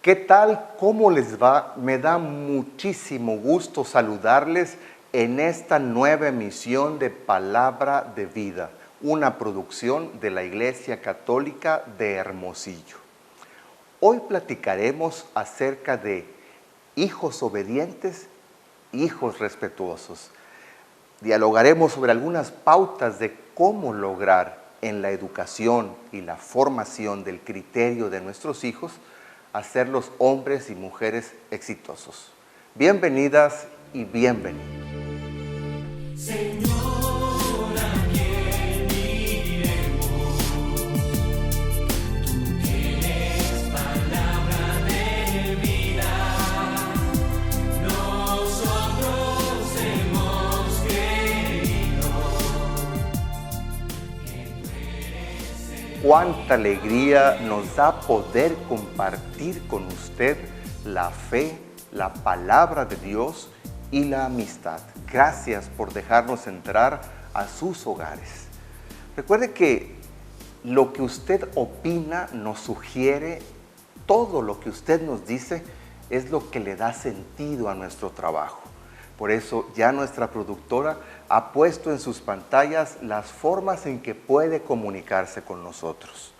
¿Qué tal? ¿Cómo les va? Me da muchísimo gusto saludarles en esta nueva emisión de Palabra de Vida, una producción de la Iglesia Católica de Hermosillo. Hoy platicaremos acerca de hijos obedientes, hijos respetuosos. Dialogaremos sobre algunas pautas de cómo lograr en la educación y la formación del criterio de nuestros hijos hacerlos hombres y mujeres exitosos. Bienvenidas y bienvenidos. Señor, ¿a quién iremos? Tú tienes palabra de vida. Nosotros hemos creído que tú eres el... Cuánta alegría nos da poder compartir con usted la fe, la palabra de Dios y la amistad. Gracias por dejarnos entrar a sus hogares. Recuerde que lo que usted opina nos sugiere, todo lo que usted nos dice es lo que le da sentido a nuestro trabajo. Por eso ya nuestra productora ha puesto en sus pantallas las formas en que puede comunicarse con nosotros.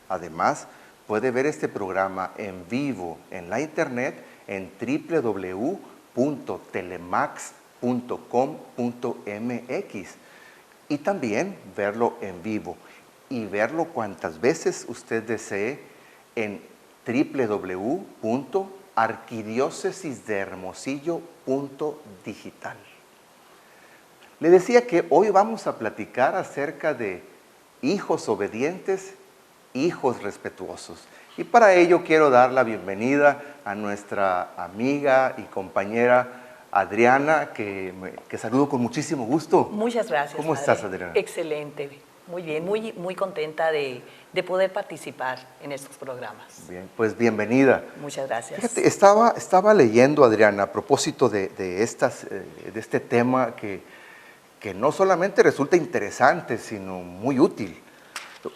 Además, puede ver este programa en vivo en la internet en www.telemax.com.mx y también verlo en vivo y verlo cuantas veces usted desee en www.arquidiocesisdehermosillo.digital. Le decía que hoy vamos a platicar acerca de hijos obedientes, hijos respetuosos. Y para ello quiero dar la bienvenida a nuestra amiga y compañera Adriana, que saludo con muchísimo gusto. Muchas gracias. ¿Cómo estás, Adriana? Excelente, muy bien, muy contenta de poder participar en estos programas. Bien, pues bienvenida. Muchas gracias. Fíjate, estaba leyendo, Adriana, a propósito de este tema que no solamente resulta interesante, sino muy útil.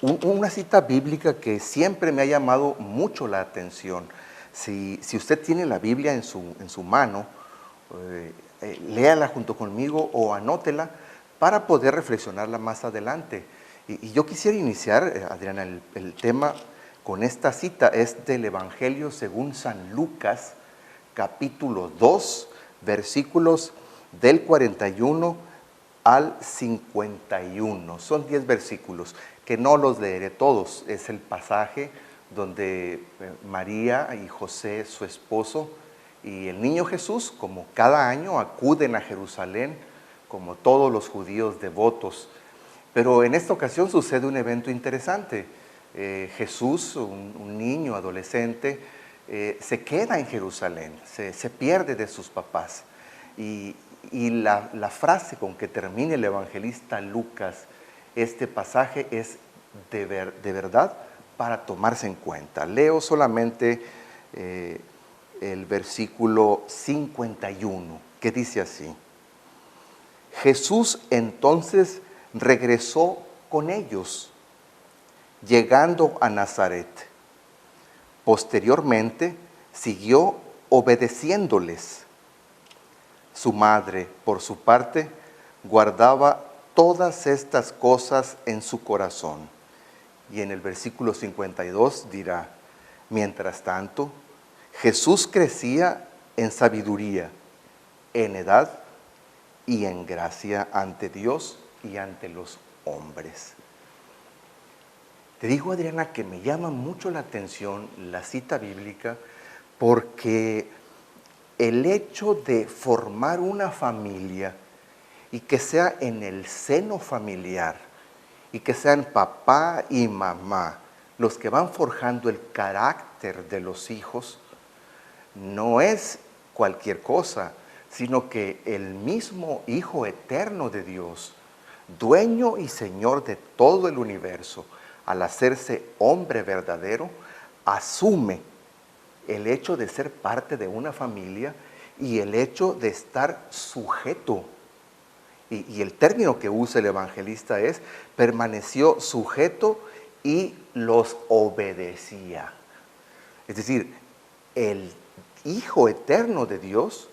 Una cita bíblica que siempre me ha llamado mucho la atención. Si usted tiene la Biblia en su mano, léala junto conmigo o anótela para poder reflexionarla más adelante. Y yo quisiera iniciar, Adriana, el tema con esta cita. Es del Evangelio según San Lucas, capítulo 2, versículos del 41 al 51. Son 10 versículos que no los leeré todos. Es el pasaje donde María y José, su esposo, y el niño Jesús, como cada año, acuden a Jerusalén, como todos los judíos devotos. Pero en esta ocasión sucede un evento interesante. Jesús, un niño adolescente, se queda en Jerusalén, se pierde de sus papás. Y la frase con que termina el evangelista Lucas este pasaje es de verdad para tomarse en cuenta. Leo solamente el versículo 51, que dice así: Jesús entonces regresó con ellos, llegando a Nazaret. Posteriormente siguió obedeciéndoles. Su madre, por su parte, guardaba todas estas cosas en su corazón. Y en el versículo 52 dirá: mientras tanto, Jesús crecía en sabiduría, en edad y en gracia ante Dios y ante los hombres. Te digo, Adriana, que me llama mucho la atención la cita bíblica porque el hecho de formar una familia y que sea en el seno familiar y que sean papá y mamá los que van forjando el carácter de los hijos, no es cualquier cosa, sino que el mismo Hijo eterno de Dios, dueño y Señor de todo el universo, al hacerse hombre verdadero, asume el hecho de ser parte de una familia y el hecho de estar sujeto. Y el término que usa el evangelista es: permaneció sujeto y los obedecía. Es decir, el Hijo eterno de Dios,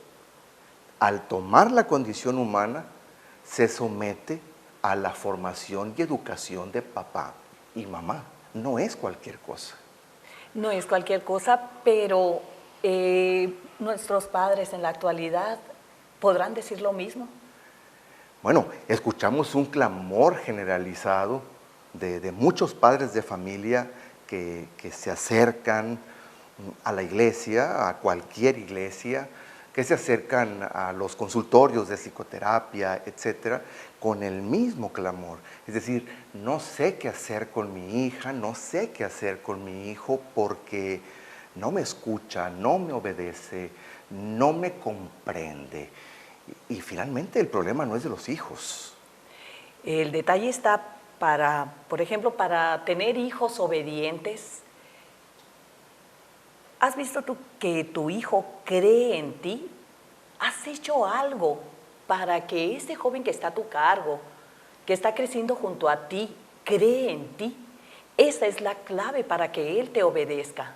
al tomar la condición humana, se somete a la formación y educación de papá y mamá. No es cualquier cosa. No es cualquier cosa, pero nuestros padres en la actualidad podrán decir lo mismo. Bueno, escuchamos un clamor generalizado de muchos padres de familia que se acercan a la iglesia, a cualquier iglesia, que se acercan a los consultorios de psicoterapia, etcétera, con el mismo clamor. Es decir, no sé qué hacer con mi hija, no sé qué hacer con mi hijo porque no me escucha, no me obedece, no me comprende. Y finalmente el problema no es de los hijos. El detalle está por ejemplo, para tener hijos obedientes. ¿Has visto tú que tu hijo cree en ti? ¿Has hecho algo para que este joven que está a tu cargo, que está creciendo junto a ti, cree en ti? Esa es la clave para que él te obedezca.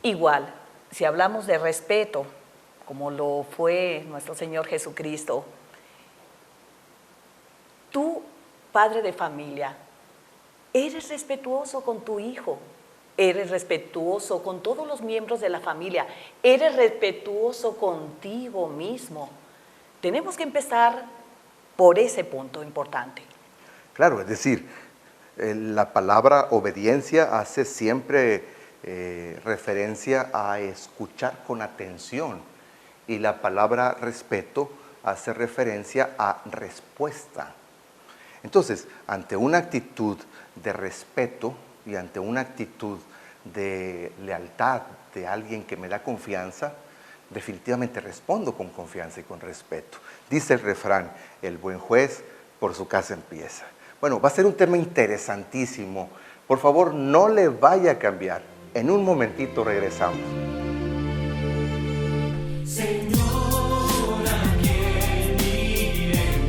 Igual, si hablamos de respeto, como lo fue nuestro Señor Jesucristo, tú, padre de familia, eres respetuoso con tu hijo, eres respetuoso con todos los miembros de la familia, eres respetuoso contigo mismo. Tenemos que empezar por ese punto importante. Claro, es decir, la palabra obediencia hace siempre referencia a escuchar con atención y la palabra respeto hace referencia a respuesta. Entonces, ante una actitud de respeto y ante una actitud de lealtad de alguien que me da confianza, definitivamente respondo con confianza y con respeto. Dice el refrán, el buen juez por su casa empieza. Bueno, va a ser un tema interesantísimo. Por favor, no le vaya a cambiar. En un momentito regresamos. Señor, ¿a quién iremos?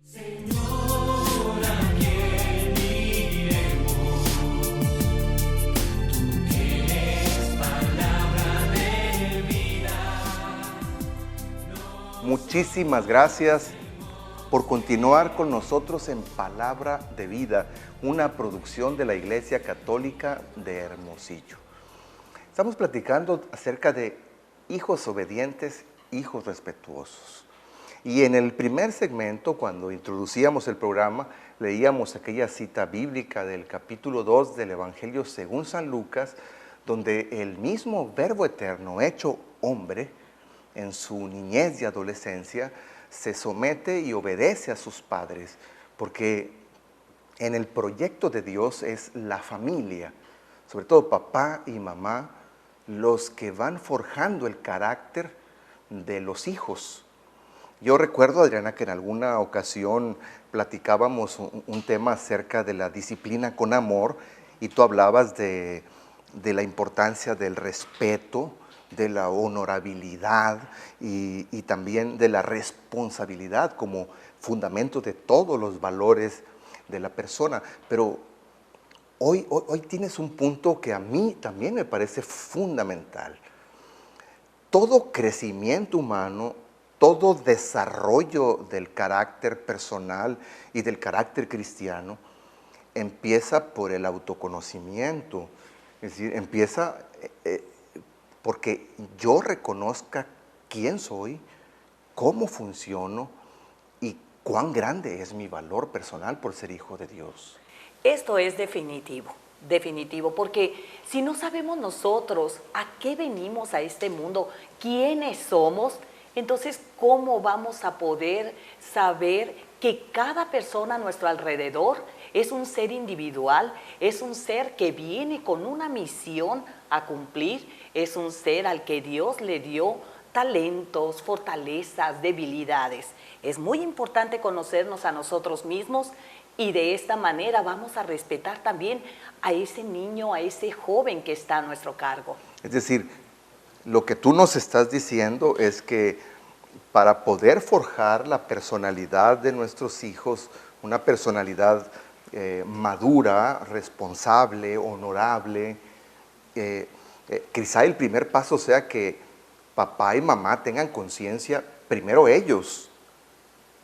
Señor, ¿a quién iremos? Tú tienes palabra de vida. Muchísimas gracias por continuar con nosotros en Palabra de Vida, una producción de la Iglesia Católica de Hermosillo. Estamos platicando acerca de hijos obedientes, hijos respetuosos. Y en el primer segmento, cuando introducíamos el programa, leíamos aquella cita bíblica del capítulo 2 del Evangelio según San Lucas, donde el mismo Verbo Eterno, hecho hombre, en su niñez y adolescencia, se somete y obedece a sus padres, porque en el proyecto de Dios es la familia, sobre todo papá y mamá, los que van forjando el carácter de los hijos. Yo recuerdo, Adriana, que en alguna ocasión platicábamos un tema acerca de la disciplina con amor y tú hablabas de la importancia del respeto, de la honorabilidad y también de la responsabilidad como fundamento de todos los valores de la persona. Pero hoy tienes un punto que a mí también me parece fundamental. Todo crecimiento humano, todo desarrollo del carácter personal y del carácter cristiano empieza por el autoconocimiento. Es decir, empieza porque yo reconozca quién soy, cómo funciono y cuán grande es mi valor personal por ser hijo de Dios. Esto es definitivo, porque si no sabemos nosotros a qué venimos a este mundo, quiénes somos, entonces ¿cómo vamos a poder saber que cada persona a nuestro alrededor es un ser individual, es un ser que viene con una misión a cumplir, es un ser al que Dios le dio talentos, fortalezas, debilidades? Es muy importante conocernos a nosotros mismos y de esta manera vamos a respetar también a ese niño, a ese joven que está a nuestro cargo. Es decir, lo que tú nos estás diciendo es que para poder forjar la personalidad de nuestros hijos, una personalidad madura, responsable, honorable. Quizá el primer paso sea que papá y mamá tengan conciencia, primero ellos,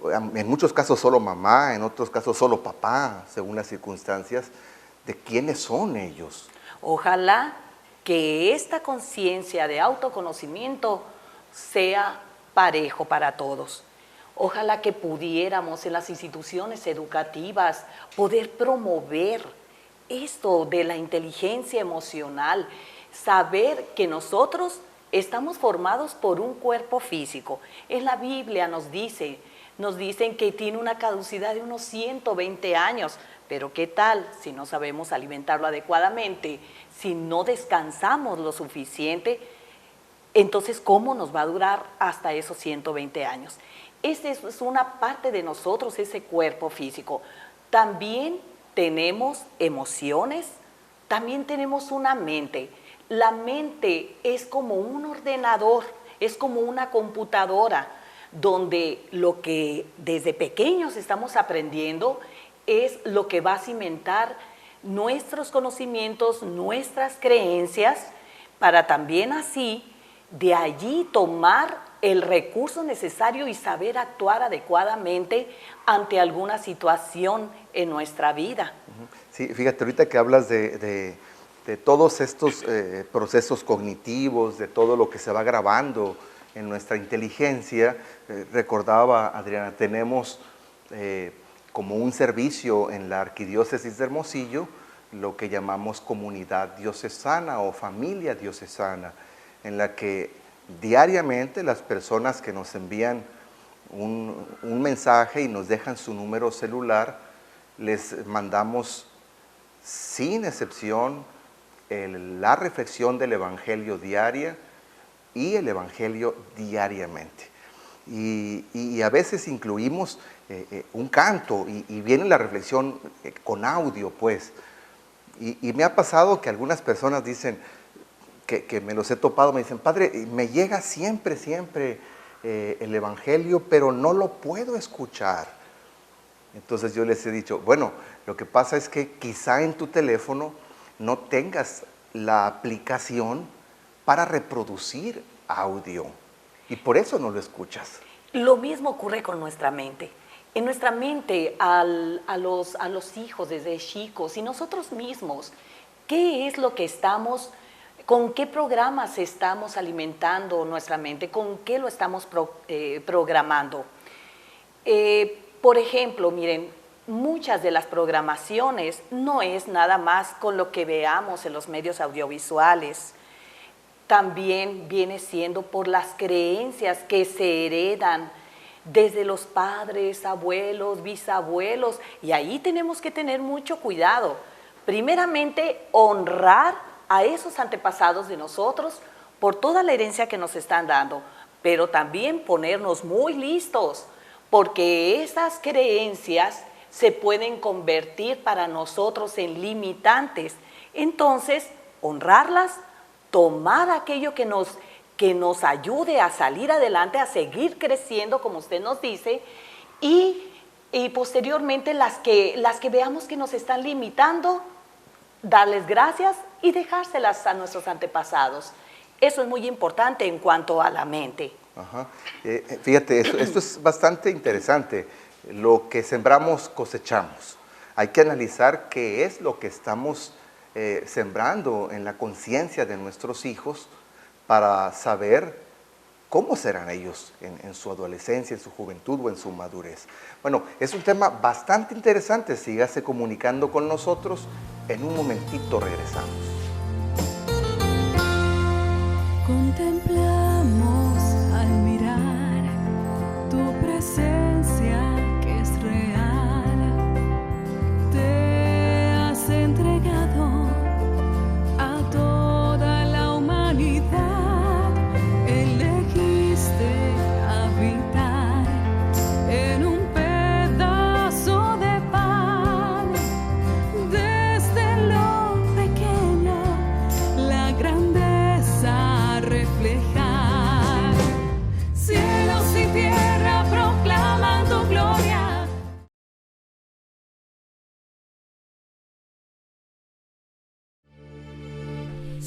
en muchos casos solo mamá, en otros casos solo papá, según las circunstancias, de quiénes son ellos. Ojalá que esta conciencia de autoconocimiento sea parejo para todos. Ojalá que pudiéramos en las instituciones educativas poder promover esto de la inteligencia emocional, saber que nosotros estamos formados por un cuerpo físico. En la Biblia nos dicen que tiene una caducidad de unos 120 años, pero ¿qué tal si no sabemos alimentarlo adecuadamente? Si no descansamos lo suficiente, entonces ¿cómo nos va a durar hasta esos 120 años? Esa es una parte de nosotros, ese cuerpo físico. También tenemos emociones, también tenemos una mente. La mente es como un ordenador, es como una computadora, donde lo que desde pequeños estamos aprendiendo es lo que va a cimentar nuestros conocimientos, nuestras creencias, para también así de allí tomar el recurso necesario y saber actuar adecuadamente ante alguna situación en nuestra vida. Sí, fíjate, ahorita que hablas de todos estos procesos cognitivos, de todo lo que se va grabando en nuestra inteligencia, recordaba, Adriana, tenemos como un servicio en la Arquidiócesis de Hermosillo, lo que llamamos comunidad diocesana o familia diocesana, en la que diariamente las personas que nos envían un mensaje y nos dejan su número celular, les mandamos sin excepción la reflexión del Evangelio diaria y el Evangelio diariamente. Y a veces incluimos un canto y viene la reflexión con audio, pues. Y me ha pasado que algunas personas dicen, que me los he topado, me dicen, padre, me llega siempre el Evangelio, pero no lo puedo escuchar. Entonces yo les he dicho, bueno, lo que pasa es que quizá en tu teléfono no tengas la aplicación para reproducir audio y por eso no lo escuchas. Lo mismo ocurre con nuestra mente. En nuestra mente, a los hijos desde chicos y nosotros mismos, ¿qué es lo que estamos, con qué programas estamos alimentando nuestra mente? ¿Con qué lo estamos programando? Por ejemplo, miren, muchas de las programaciones no es nada más con lo que veamos en los medios audiovisuales. También viene siendo por las creencias que se heredan desde los padres, abuelos, bisabuelos, y ahí tenemos que tener mucho cuidado. Primeramente, honrar a esos antepasados de nosotros por toda la herencia que nos están dando, pero también ponernos muy listos, porque esas creencias se pueden convertir para nosotros en limitantes. Entonces, honrarlas, tomar aquello que nos ayude a salir adelante, a seguir creciendo, como usted nos dice, y posteriormente las que veamos que nos están limitando, darles gracias y dejárselas a nuestros antepasados. Eso es muy importante en cuanto a la mente. Ajá. Fíjate, esto es bastante interesante. Lo que sembramos, cosechamos. Hay que analizar qué es lo que estamos sembrando en la conciencia de nuestros hijos para saber cómo serán ellos en su adolescencia, en su juventud o en su madurez. Bueno, es un tema bastante interesante. Sígase comunicando con nosotros. En un momentito regresamos. Contemplamos al mirar tu presencia que es real. Te has entregado a toda la humanidad. Elegiste habitar en un pedazo de pan. Desde lo pequeño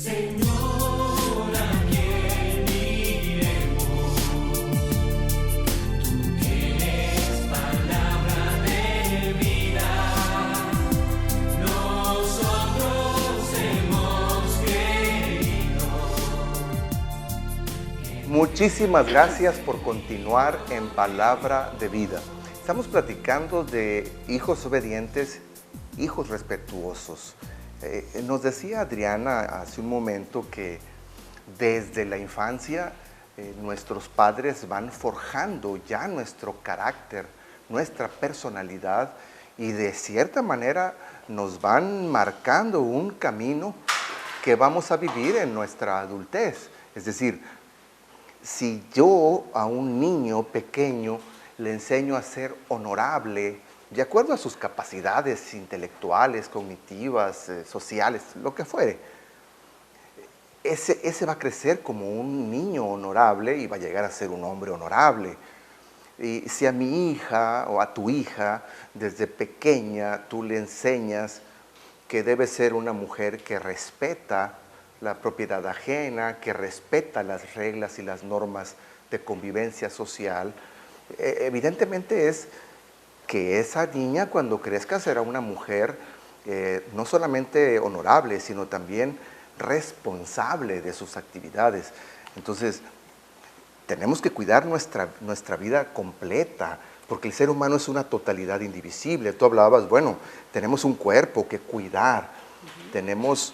Señor, ¿a quién iremos? Tú tienes palabra de vida. Nosotros hemos creído. Muchísimas gracias por continuar en Palabra de Vida. Estamos platicando de hijos obedientes, hijos respetuosos. Nos decía Adriana hace un momento que desde la infancia nuestros padres van forjando ya nuestro carácter, nuestra personalidad y de cierta manera nos van marcando un camino que vamos a vivir en nuestra adultez. Es decir, si yo a un niño pequeño le enseño a ser honorable, de acuerdo a sus capacidades intelectuales, cognitivas, sociales, lo que fuere, ese va a crecer como un niño honorable y va a llegar a ser un hombre honorable. Y si a mi hija o a tu hija, desde pequeña, tú le enseñas que debe ser una mujer que respeta la propiedad ajena, que respeta las reglas y las normas de convivencia social, evidentemente es que esa niña cuando crezca será una mujer no solamente honorable, sino también responsable de sus actividades. Entonces, tenemos que cuidar nuestra vida completa, porque el ser humano es una totalidad indivisible. Tú hablabas, bueno, tenemos un cuerpo que cuidar, tenemos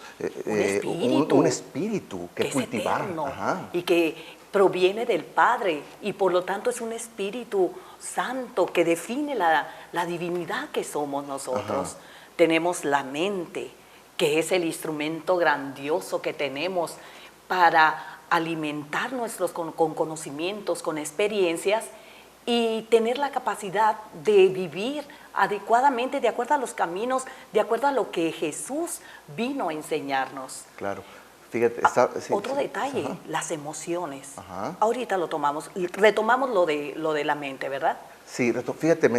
un espíritu que es cultivar. eterno Ajá. y que proviene del Padre y por lo tanto es un espíritu santo que define la divinidad que somos nosotros. Ajá. Tenemos la mente, que es el instrumento grandioso que tenemos para alimentar nuestros con conocimientos, con experiencias y tener la capacidad de vivir adecuadamente, de acuerdo a los caminos, de acuerdo a lo que Jesús vino a enseñarnos. Claro. Fíjate, Otro detalle, ajá. Las emociones. Ajá. Ahorita lo tomamos, retomamos lo de la mente, ¿verdad? Sí, fíjate,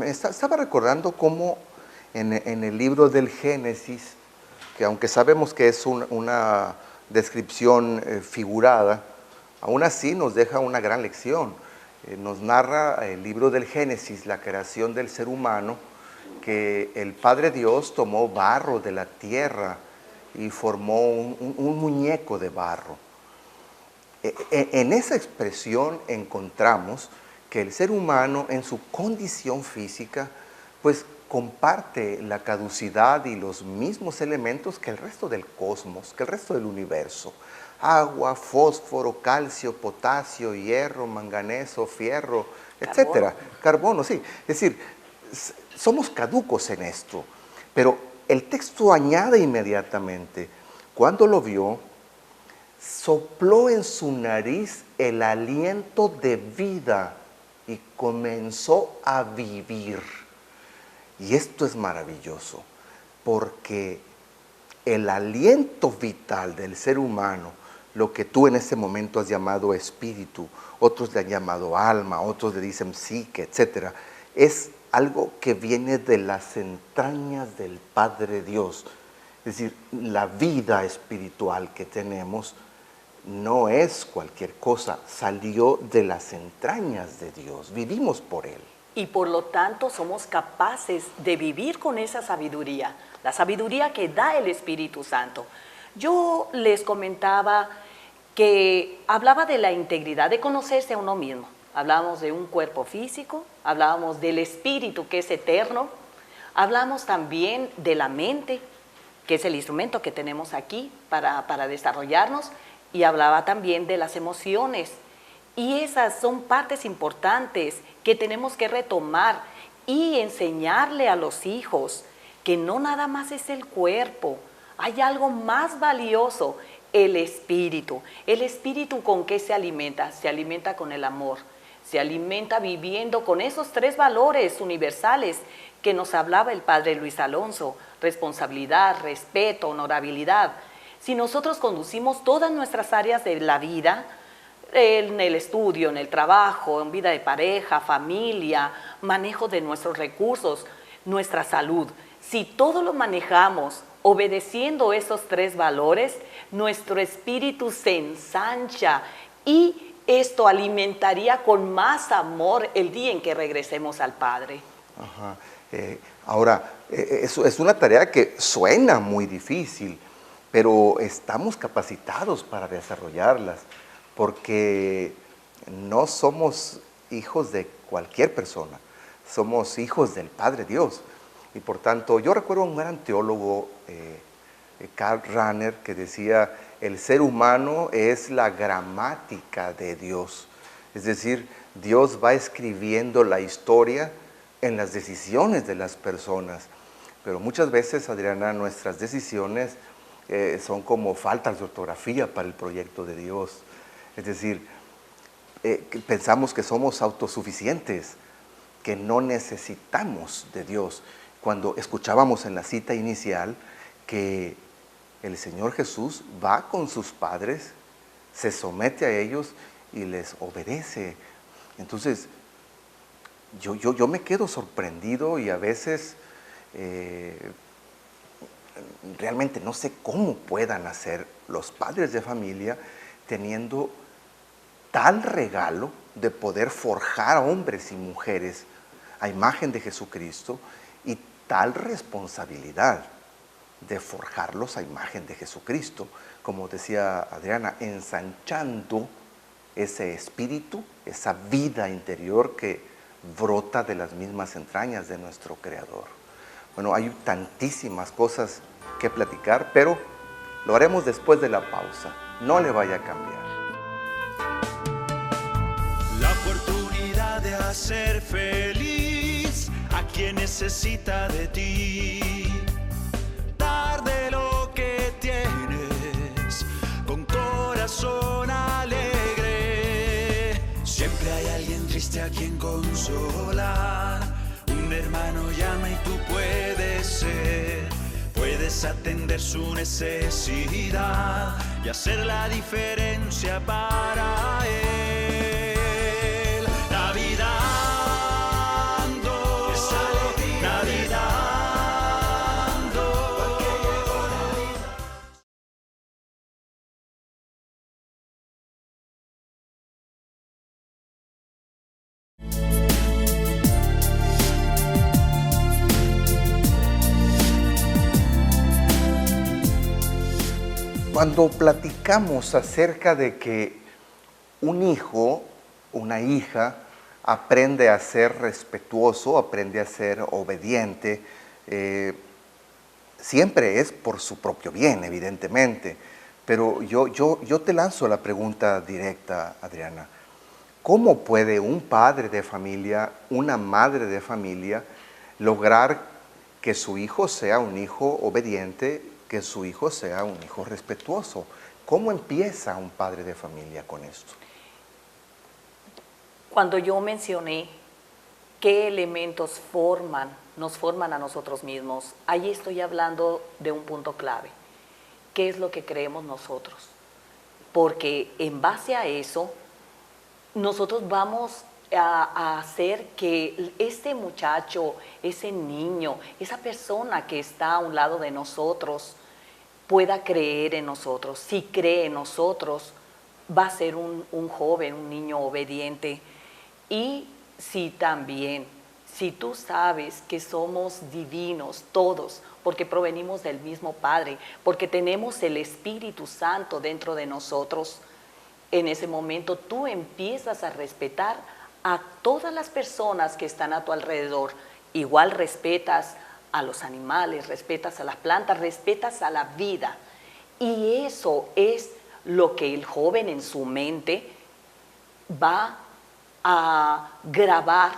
estaba recordando cómo en el libro del Génesis, que aunque sabemos que es una descripción figurada, aún así nos deja una gran lección. Nos narra el libro del Génesis, la creación del ser humano, que el Padre Dios tomó barro de la tierra y formó un muñeco de barro. En esa expresión encontramos que el ser humano en su condición física pues comparte la caducidad y los mismos elementos que el resto del cosmos, que el resto del universo. Agua, fósforo, calcio, potasio, hierro, manganeso, fierro, etcétera. Carbono, sí. Es decir, somos caducos en esto, pero el texto añade inmediatamente, cuando lo vio, sopló en su nariz el aliento de vida y comenzó a vivir. Y esto es maravilloso, porque el aliento vital del ser humano, lo que tú en este momento has llamado espíritu, otros le han llamado alma, otros le dicen psique, etcétera, es algo que viene de las entrañas del Padre Dios. Es decir, la vida espiritual que tenemos no es cualquier cosa, salió de las entrañas de Dios, vivimos por Él. Y por lo tanto somos capaces de vivir con esa sabiduría, la sabiduría que da el Espíritu Santo. Yo les comentaba que hablaba de la integridad, de conocerse a uno mismo. Hablábamos de un cuerpo físico, hablábamos del espíritu que es eterno, hablamos también de la mente, que es el instrumento que tenemos aquí para desarrollarnos, y hablaba también de las emociones. Y esas son partes importantes que tenemos que retomar y enseñarle a los hijos que no nada más es el cuerpo, hay algo más valioso, el espíritu. ¿El espíritu con qué se alimenta? Se alimenta con el amor, se alimenta viviendo con esos 3 valores universales que nos hablaba el padre Luis Alonso: responsabilidad, respeto, honorabilidad. Si nosotros conducimos todas nuestras áreas de la vida, en el estudio, en el trabajo, en vida de pareja, familia, manejo de nuestros recursos, nuestra salud, si todo lo manejamos obedeciendo esos 3 valores, nuestro espíritu se ensancha y esto alimentaría con más amor el día en que regresemos al Padre. Ajá. Ahora, eso es una tarea que suena muy difícil, pero estamos capacitados para desarrollarlas, porque no somos hijos de cualquier persona, somos hijos del Padre Dios. Y por tanto, yo recuerdo a un gran teólogo, Karl Rahner, que decía, el ser humano es la gramática de Dios. Es decir, Dios va escribiendo la historia en las decisiones de las personas. Pero muchas veces, Adriana, nuestras decisiones son como faltas de ortografía para el proyecto de Dios. Es decir, pensamos que somos autosuficientes, que no necesitamos de Dios. Cuando escuchábamos en la cita inicial que el Señor Jesús va con sus padres, se somete a ellos y les obedece. Entonces, yo me quedo sorprendido y a veces realmente no sé cómo puedan hacer los padres de familia teniendo tal regalo de poder forjar a hombres y mujeres a imagen de Jesucristo y tal responsabilidad de forjarlos a imagen de Jesucristo, como decía Adriana, ensanchando ese espíritu, esa vida interior que brota de las mismas entrañas de nuestro Creador. Bueno, hay tantísimas cosas que platicar, pero lo haremos después de la pausa. No le vaya a cambiar. La oportunidad de hacer feliz a quien necesita de ti. Dar de lo que tienes con corazón alegre. Siempre hay alguien triste a quien consolar. Un hermano llama y tú puedes ser. Puedes atender su necesidad y hacer la diferencia para él. Navidad, Cuando platicamos acerca de que un hijo, una hija, aprende a ser respetuoso, aprende a ser obediente, siempre es por su propio bien, evidentemente. Pero yo te lanzo la pregunta directa, Adriana. ¿Cómo puede un padre de familia, una madre de familia, lograr que su hijo sea un hijo obediente, que su hijo sea un hijo respetuoso? ¿Cómo empieza un padre de familia con esto? Cuando yo mencioné qué elementos nos forman a nosotros mismos, ahí estoy hablando de un punto clave. ¿Qué es lo que creemos nosotros? Porque en base a eso, nosotros vamos a hacer que este muchacho, ese niño, esa persona que está a un lado de nosotros, pueda creer en nosotros. Si cree en nosotros, va a ser un joven, un niño obediente. Y si tú sabes que somos divinos todos, porque provenimos del mismo Padre, porque tenemos el Espíritu Santo dentro de nosotros, en ese momento tú empiezas a respetar a todas las personas que están a tu alrededor. Igual respetas a los animales, respetas a las plantas, respetas a la vida. Y eso es lo que el joven en su mente va a grabar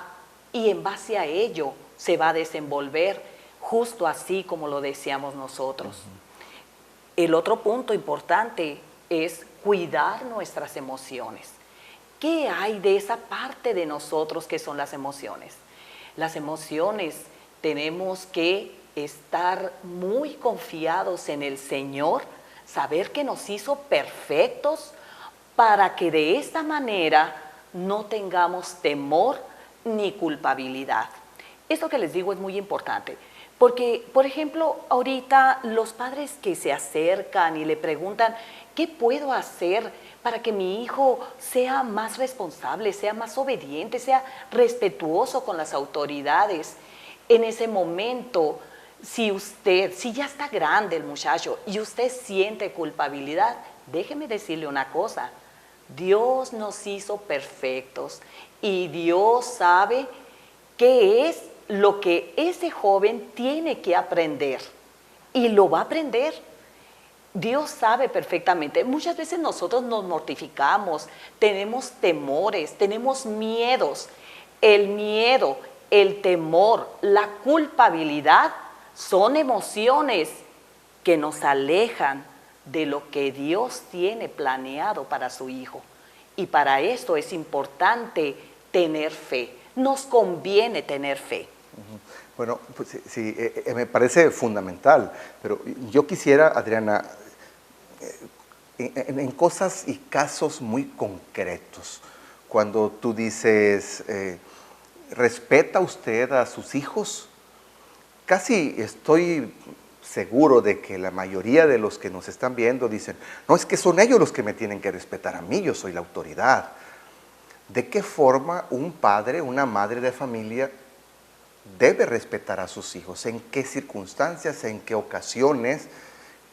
y en base a ello se va a desenvolver justo así como lo deseamos nosotros. El otro punto importante es cuidar nuestras emociones. ¿Qué hay de esa parte de nosotros que son las emociones? Las emociones tenemos que estar muy confiados en el Señor, saber que nos hizo perfectos para que de esta manera no tengamos temor ni culpabilidad. Esto que les digo es muy importante, Porque, por ejemplo, ahorita los padres que se acercan y le preguntan, ¿qué puedo hacer para que mi hijo sea más responsable, sea más obediente, sea respetuoso con las autoridades? En ese momento, si ya está grande el muchacho y usted siente culpabilidad, déjeme decirle una cosa, Dios nos hizo perfectos y Dios sabe qué es lo que ese joven tiene que aprender y lo va a aprender. Dios sabe perfectamente. Muchas veces nosotros nos mortificamos, tenemos temores, tenemos miedos. El miedo, el temor, la culpabilidad son emociones que nos alejan de lo que Dios tiene planeado para su hijo. Y para esto es importante tener fe. Nos conviene tener fe. Bueno, pues sí, me parece fundamental, pero yo quisiera, Adriana, en cosas y casos muy concretos, cuando tú dices, ¿respeta usted a sus hijos? Casi estoy seguro de que la mayoría de los que nos están viendo dicen, no, es que son ellos los que me tienen que respetar a mí, yo soy la autoridad. ¿De qué forma un padre, una madre de familia debe respetar a sus hijos? ¿En qué circunstancias, en qué ocasiones?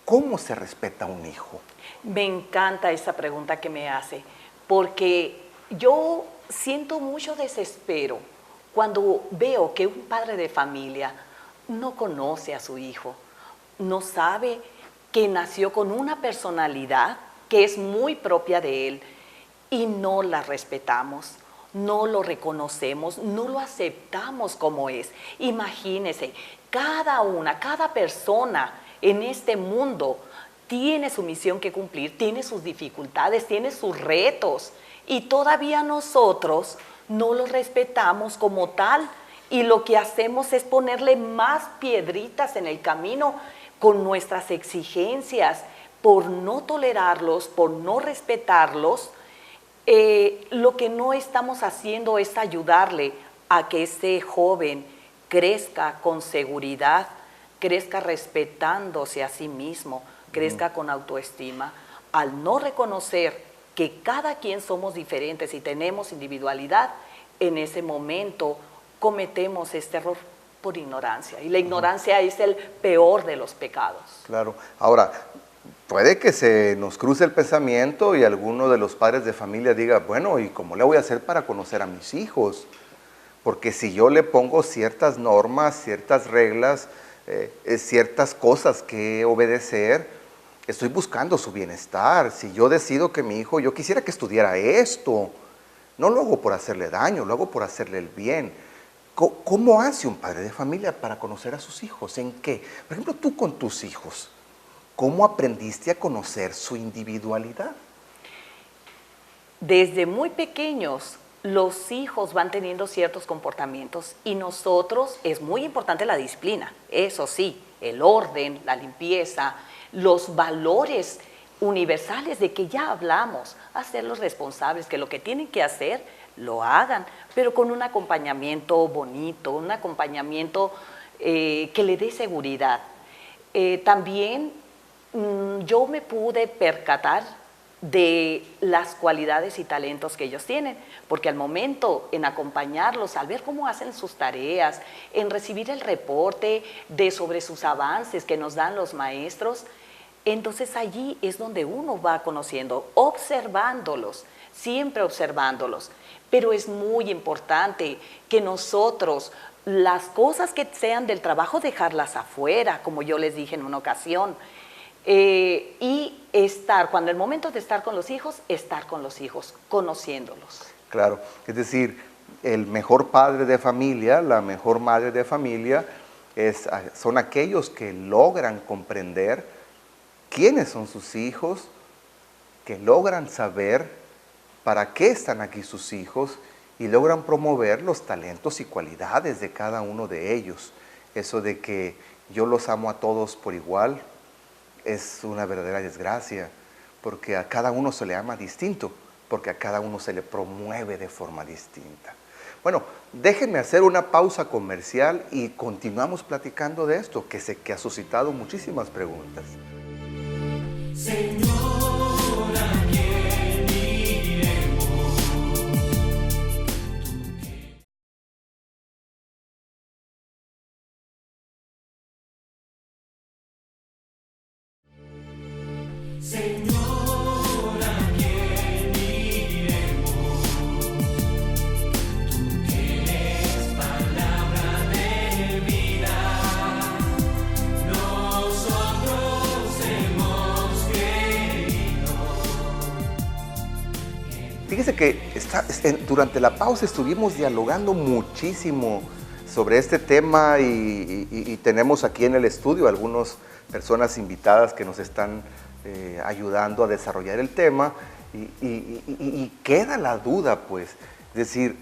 ¿Cómo se respeta a un hijo? Me encanta esa pregunta que me hace, porque yo siento mucho desespero cuando veo que un padre de familia no conoce a su hijo, no sabe que nació con una personalidad que es muy propia de él y no la respetamos, no lo reconocemos, no lo aceptamos como es. Imagínense, cada persona en este mundo tiene su misión que cumplir, tiene sus dificultades, tiene sus retos y todavía nosotros no lo respetamos como tal y lo que hacemos es ponerle más piedritas en el camino con nuestras exigencias por no tolerarlos, por no respetarlos. Lo que no estamos haciendo es ayudarle a que ese joven crezca con seguridad, crezca respetándose a sí mismo, crezca con autoestima. Al no reconocer que cada quien somos diferentes y tenemos individualidad, en ese momento cometemos este error por ignorancia. Y la ignorancia es el peor de los pecados. Claro. Ahora, puede que se nos cruce el pensamiento y alguno de los padres de familia diga, bueno, ¿y cómo le voy a hacer para conocer a mis hijos? Porque si yo le pongo ciertas normas, ciertas reglas, ciertas cosas que obedecer, estoy buscando su bienestar. Si yo decido que mi hijo, yo quisiera que estudiara esto, no lo hago por hacerle daño, lo hago por hacerle el bien. ¿Cómo hace un padre de familia para conocer a sus hijos? ¿En qué? Por ejemplo, tú con tus hijos, ¿cómo aprendiste a conocer su individualidad? Desde muy pequeños, los hijos van teniendo ciertos comportamientos y nosotros, es muy importante la disciplina, eso sí, el orden, la limpieza, los valores universales de que ya hablamos, hacerlos responsables, que lo que tienen que hacer, lo hagan, pero con un acompañamiento bonito, un acompañamiento que le dé seguridad. También yo me pude percatar de las cualidades y talentos que ellos tienen, porque al momento en acompañarlos, al ver cómo hacen sus tareas, en recibir el reporte sobre sus avances que nos dan los maestros, entonces allí es donde uno va conociendo, observándolos, siempre observándolos. Pero es muy importante que nosotros, las cosas que sean del trabajo, dejarlas afuera, como yo les dije en una ocasión, y cuando el momento de estar con los hijos, estar con los hijos, conociéndolos. Claro, es decir, el mejor padre de familia, la mejor madre de familia, son aquellos que logran comprender quiénes son sus hijos, que logran saber para qué están aquí sus hijos y logran promover los talentos y cualidades de cada uno de ellos. Eso de que yo los amo a todos por igual es una verdadera desgracia, porque a cada uno se le ama distinto, porque a cada uno se le promueve de forma distinta. Bueno, déjenme hacer una pausa comercial y continuamos platicando de esto, que sé que ha suscitado muchísimas preguntas. Fíjese que durante la pausa estuvimos dialogando muchísimo sobre este tema y tenemos aquí en el estudio algunas personas invitadas que nos están ayudando a desarrollar el tema y queda la duda, pues, es decir,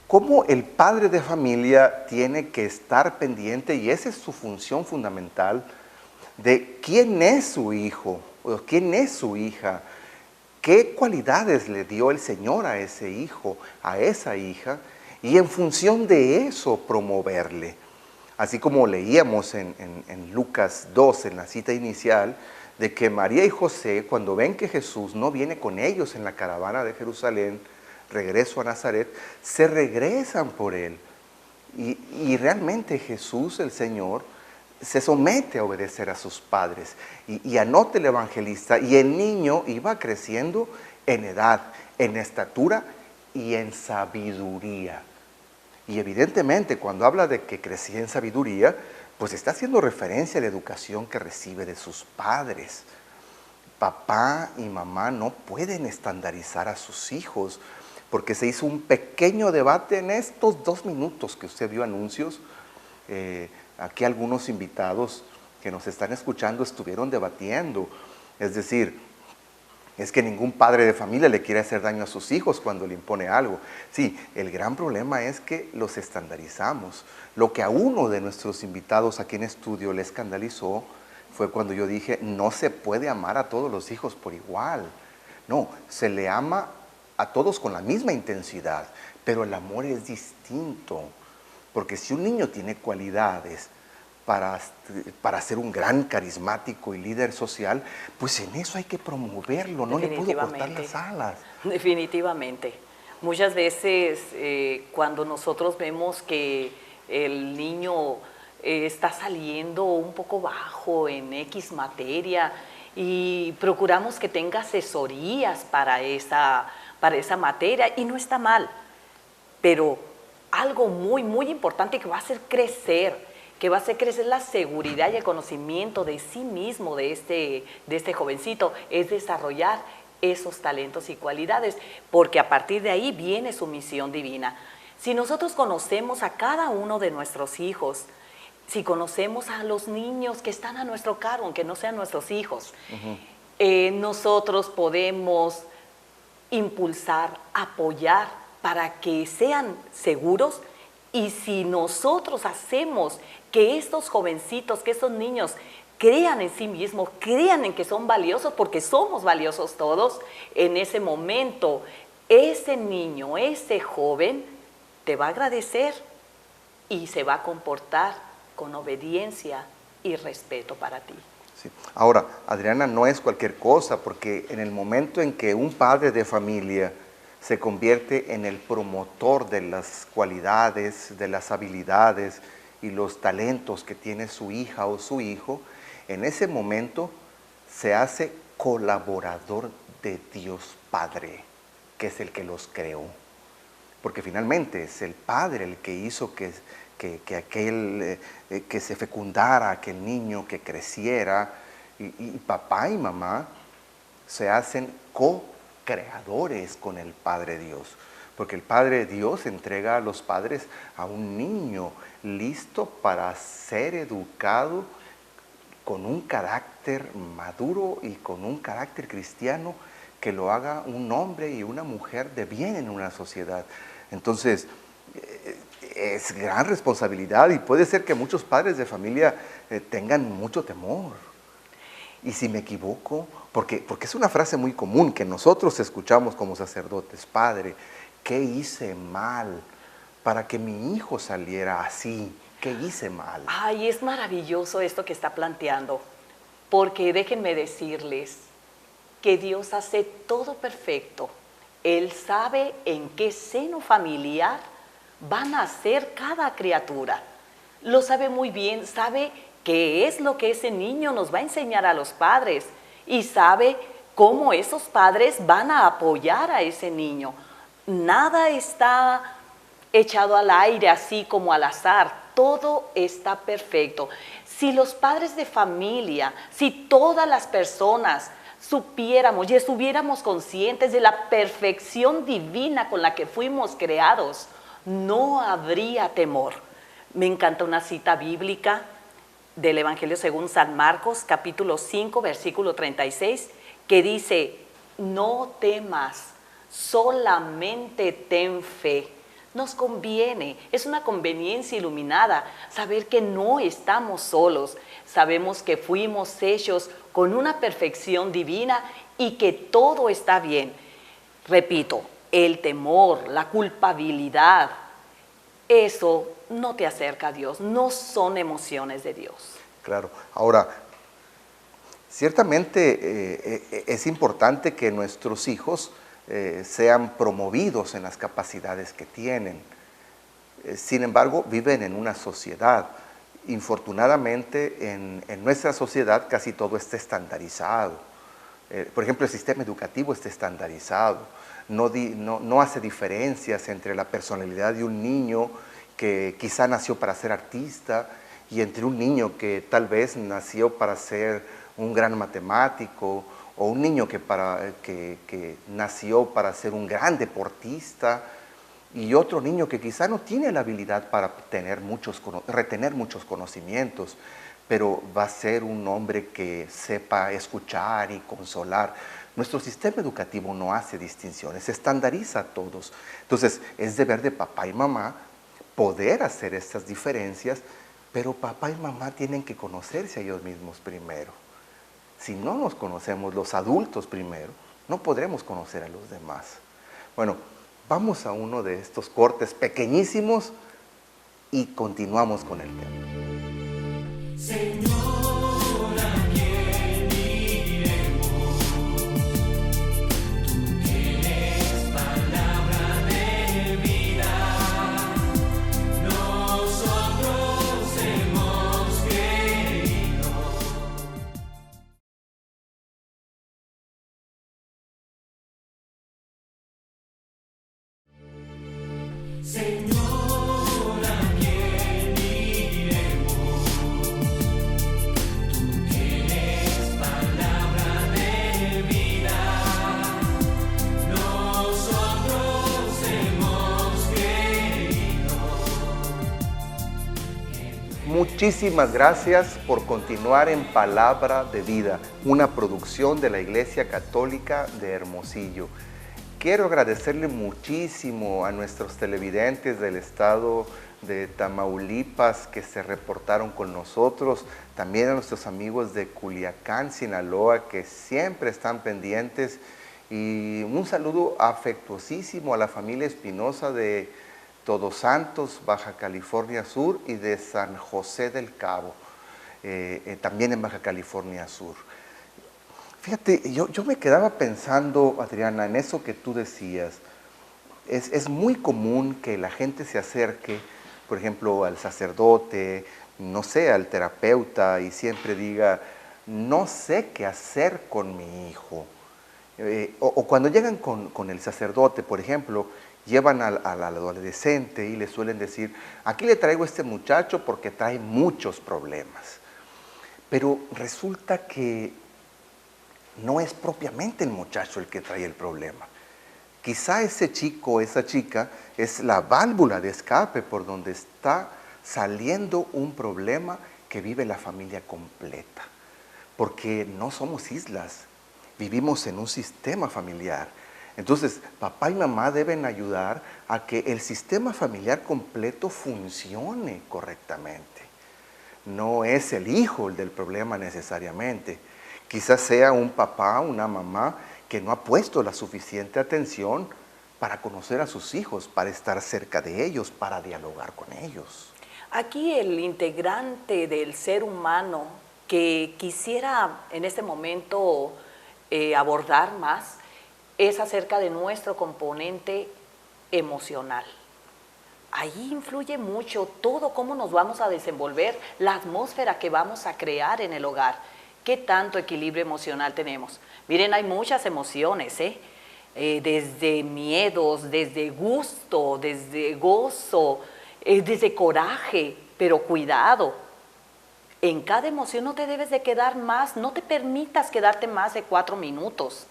cómo el padre de familia tiene que estar pendiente, y esa es su función fundamental, de quién es su hijo o quién es su hija. ¿Qué cualidades le dio el Señor a ese hijo, a esa hija? Y en función de eso promoverle. Así como leíamos en Lucas 2, en la cita inicial, de que María y José, cuando ven que Jesús no viene con ellos en la caravana de Jerusalén, regreso a Nazaret, se regresan por él. Y realmente Jesús, el Señor, se somete a obedecer a sus padres. Y anota el evangelista, y el niño iba creciendo en edad, en estatura y en sabiduría. Y evidentemente cuando habla de que crecía en sabiduría, pues está haciendo referencia a la educación que recibe de sus padres. Papá y mamá no pueden estandarizar a sus hijos, porque se hizo un pequeño debate en estos 2 minutos que usted vio anuncios. Aquí algunos invitados que nos están escuchando estuvieron debatiendo. Es decir, es que ningún padre de familia le quiere hacer daño a sus hijos cuando le impone algo. Sí, el gran problema es que los estandarizamos. Lo que a uno de nuestros invitados aquí en estudio le escandalizó fue cuando yo dije, no se puede amar a todos los hijos por igual. No, se le ama a todos con la misma intensidad, pero el amor es distinto. Porque si un niño tiene cualidades para ser un gran carismático y líder social, pues en eso hay que promoverlo, no le puedo cortar las alas. Definitivamente. Muchas veces cuando nosotros vemos que el niño está saliendo un poco bajo en X materia y procuramos que tenga asesorías para esa materia, y no está mal, pero algo muy, muy importante que va a hacer crecer la seguridad y el conocimiento de sí mismo de este jovencito, es desarrollar esos talentos y cualidades, porque a partir de ahí viene su misión divina. Si nosotros conocemos a cada uno de nuestros hijos, si conocemos a los niños que están a nuestro cargo, aunque no sean nuestros hijos, nosotros podemos impulsar, apoyar para que sean seguros. Y si nosotros hacemos que estos jovencitos, que estos niños crean en sí mismos, crean en que son valiosos, porque somos valiosos todos, en ese momento ese niño, ese joven te va a agradecer y se va a comportar con obediencia y respeto para ti. Sí. Ahora, Adriana, no es cualquier cosa, porque en el momento en que un padre de familia se convierte en el promotor de las cualidades, de las habilidades y los talentos que tiene su hija o su hijo, en ese momento se hace colaborador de Dios Padre, que es el que los creó. Porque finalmente es el Padre el que hizo que se fecundara aquel niño, que creciera, y papá y mamá se hacen co-creadores con el Padre Dios, porque el Padre Dios entrega a los padres a un niño listo para ser educado con un carácter maduro y con un carácter cristiano que lo haga un hombre y una mujer de bien en una sociedad. Entonces, es gran responsabilidad, y puede ser que muchos padres de familia tengan mucho temor. Y si me equivoco, porque es una frase muy común que nosotros escuchamos como sacerdotes: Padre, ¿qué hice mal para que mi hijo saliera así? ¿Qué hice mal? Ay, es maravilloso esto que está planteando, porque déjenme decirles que Dios hace todo perfecto. Él sabe en qué seno familiar va a nacer cada criatura. Lo sabe muy bien, sabe qué es lo que ese niño nos va a enseñar a los padres y sabe cómo esos padres van a apoyar a ese niño. Nada está echado al aire así como al azar, todo está perfecto. Si los padres de familia, si todas las personas supiéramos y estuviéramos conscientes de la perfección divina con la que fuimos creados, no habría temor. Me encanta una cita bíblica del Evangelio según San Marcos, capítulo 5, versículo 36, que dice, no temas, solamente ten fe. Nos conviene, es una conveniencia iluminada saber que no estamos solos. Sabemos que fuimos hechos con una perfección divina y que todo está bien. Repito, el temor, la culpabilidad, eso no te acerca a Dios, no son emociones de Dios. Claro. Ahora, ciertamente es importante que nuestros hijos sean promovidos en las capacidades que tienen. Sin embargo, viven en una sociedad. Infortunadamente, en nuestra sociedad casi todo está estandarizado. Por ejemplo, el sistema educativo está estandarizado. No hace diferencias entre la personalidad de un niño que quizá nació para ser artista y entre un niño que tal vez nació para ser un gran matemático, o un niño que nació para ser un gran deportista, y otro niño que quizá no tiene la habilidad para retener muchos conocimientos, pero va a ser un hombre que sepa escuchar y consolar. Nuestro sistema educativo no hace distinciones, estandariza a todos. Entonces, es deber de papá y mamá poder hacer estas diferencias, pero papá y mamá tienen que conocerse a ellos mismos primero. Si no nos conocemos los adultos primero, no podremos conocer a los demás. Bueno, vamos a uno de estos cortes pequeñísimos y continuamos con el tema. Señor, ¿a quién iremos? Tú tienes palabra de vida. Nosotros hemos creído. Señor, ¿a quién iremos? Tú tienes palabra de vida. Nosotros hemos creído. Muchísimas gracias por continuar en Palabra de Vida, una producción de la Iglesia Católica de Hermosillo. Quiero agradecerle muchísimo a nuestros televidentes del estado de Tamaulipas que se reportaron con nosotros, también a nuestros amigos de Culiacán, Sinaloa, que siempre están pendientes, y un saludo afectuosísimo a la familia Espinosa de Todos Santos, Baja California Sur, y de San José del Cabo, también en Baja California Sur. Fíjate, yo me quedaba pensando, Adriana, en eso que tú decías. Es muy común que la gente se acerque, por ejemplo, al sacerdote, no sé, al terapeuta, y siempre diga, no sé qué hacer con mi hijo. O cuando llegan con el sacerdote, por ejemplo, llevan al adolescente y le suelen decir, aquí le traigo a este muchacho porque trae muchos problemas. Pero resulta que no es propiamente el muchacho el que trae el problema. Quizá ese chico o esa chica es la válvula de escape por donde está saliendo un problema que vive la familia completa. Porque no somos islas, vivimos en un sistema familiar. Entonces, papá y mamá deben ayudar a que el sistema familiar completo funcione correctamente. No es el hijo el del problema necesariamente. Quizás sea un papá, una mamá que no ha puesto la suficiente atención para conocer a sus hijos, para estar cerca de ellos, para dialogar con ellos. Aquí el integrante del ser humano que quisiera en este momento abordar más es acerca de nuestro componente emocional. Ahí influye mucho todo cómo nos vamos a desenvolver, la atmósfera que vamos a crear en el hogar. ¿Qué tanto equilibrio emocional tenemos? Miren, hay muchas emociones, desde miedos, desde gusto, desde gozo, desde coraje, pero cuidado. En cada emoción no te debes de quedar más, no te permitas quedarte más de 4 minutos,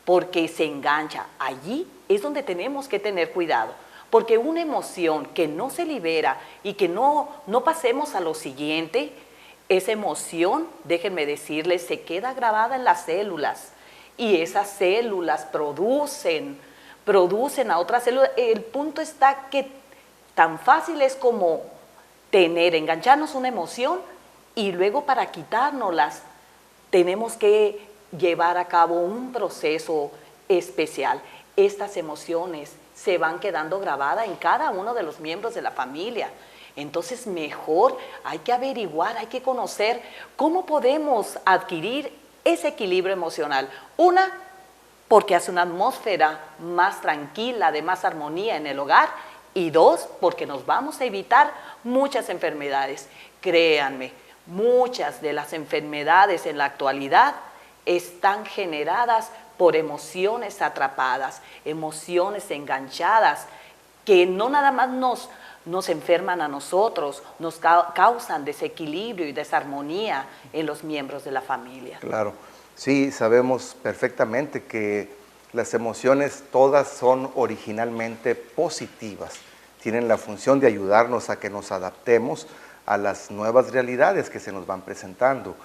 porque se engancha. Allí es donde tenemos que tener cuidado. Porque una emoción que no se libera y que no pasemos a lo siguiente, esa emoción, déjenme decirles, se queda grabada en las células. Y esas células producen a otras células. El punto está que tan fácil es como engancharnos una emoción y luego para quitárnoslas tenemos que llevar a cabo un proceso especial. Estas emociones se van quedando grabadas en cada uno de los miembros de la familia. Entonces mejor hay que averiguar, hay que conocer cómo podemos adquirir ese equilibrio emocional. Una, porque hace una atmósfera más tranquila, de más armonía en el hogar. Y dos, porque nos vamos a evitar muchas enfermedades. Créanme, muchas de las enfermedades en la actualidad están generadas por emociones atrapadas, emociones enganchadas, que no nada más nos enferman a nosotros, nos causan desequilibrio y desarmonía en los miembros de la familia. Claro, sí, sabemos perfectamente que las emociones todas son originalmente positivas, tienen la función de ayudarnos a que nos adaptemos a las nuevas realidades que se nos van presentando.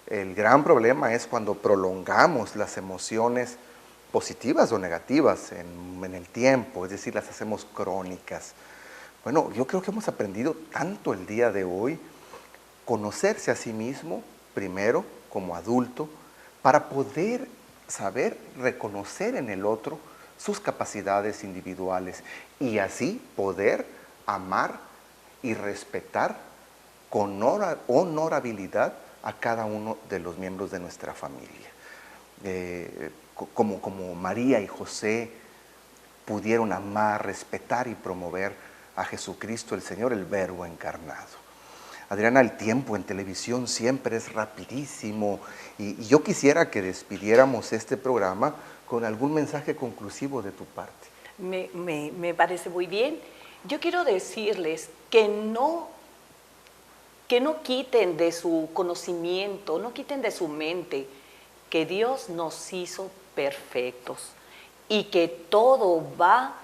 El gran problema es cuando prolongamos las emociones positivas o negativas en el tiempo, es decir, las hacemos crónicas. Bueno, yo creo que hemos aprendido tanto el día de hoy, conocerse a sí mismo primero como adulto, para poder saber reconocer en el otro sus capacidades individuales y así poder amar y respetar con honorabilidad a cada uno de los miembros de nuestra familia. Como María y José pudieron amar, respetar y promover a Jesucristo el Señor, el Verbo encarnado. Adriana, el tiempo en televisión siempre es rapidísimo y yo quisiera que despidiéramos este programa con algún mensaje conclusivo de tu parte. Me parece muy bien. Yo quiero decirles que no quiten de su conocimiento, no quiten de su mente que Dios nos hizo perfectos y que todo va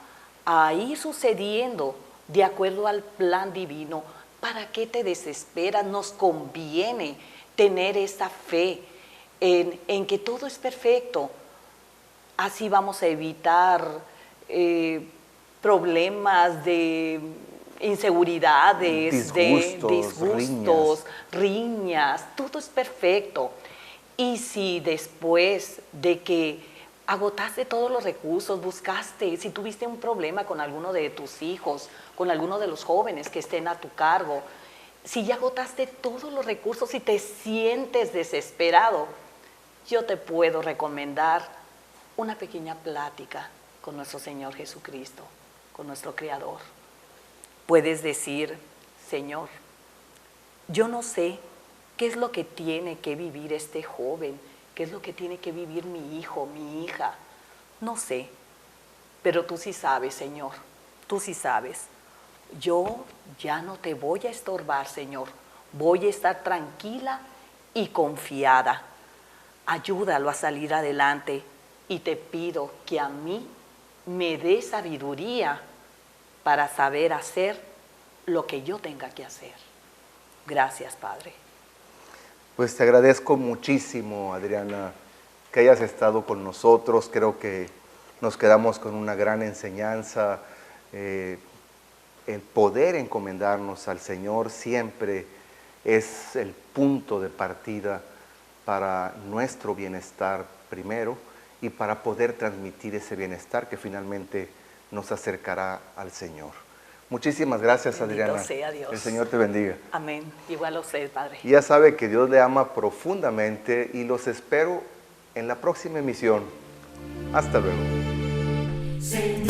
a ir sucediendo de acuerdo al plan divino. ¿Para qué te desesperas? Nos conviene tener esa fe en que todo es perfecto. Así vamos a evitar problemas de inseguridades, disgustos, riñas, todo es perfecto. Y si después de que agotaste todos los recursos, buscaste, si tuviste un problema con alguno de tus hijos, con alguno de los jóvenes que estén a tu cargo, si ya agotaste todos los recursos y te sientes desesperado, yo te puedo recomendar una pequeña plática con nuestro Señor Jesucristo, con nuestro Creador. Puedes decir: Señor, yo no sé qué es lo que tiene que vivir este joven, qué es lo que tiene que vivir mi hijo, mi hija. No sé, pero tú sí sabes, Señor, tú sí sabes. Yo ya no te voy a estorbar, Señor. Voy a estar tranquila y confiada. Ayúdalo a salir adelante y te pido que a mí me dé sabiduría para saber hacer lo que yo tenga que hacer. Gracias, Padre. Pues te agradezco muchísimo, Adriana, que hayas estado con nosotros. Creo que nos quedamos con una gran enseñanza. El poder encomendarnos al Señor siempre es el punto de partida para nuestro bienestar primero y para poder transmitir ese bienestar que finalmente nos acercará al Señor. Muchísimas gracias, Bendito Adriana. sea Dios. El Señor te bendiga. Amén. Igual a usted, Padre. Y ya sabe que Dios le ama profundamente y los espero en la próxima emisión. Hasta luego. Señor.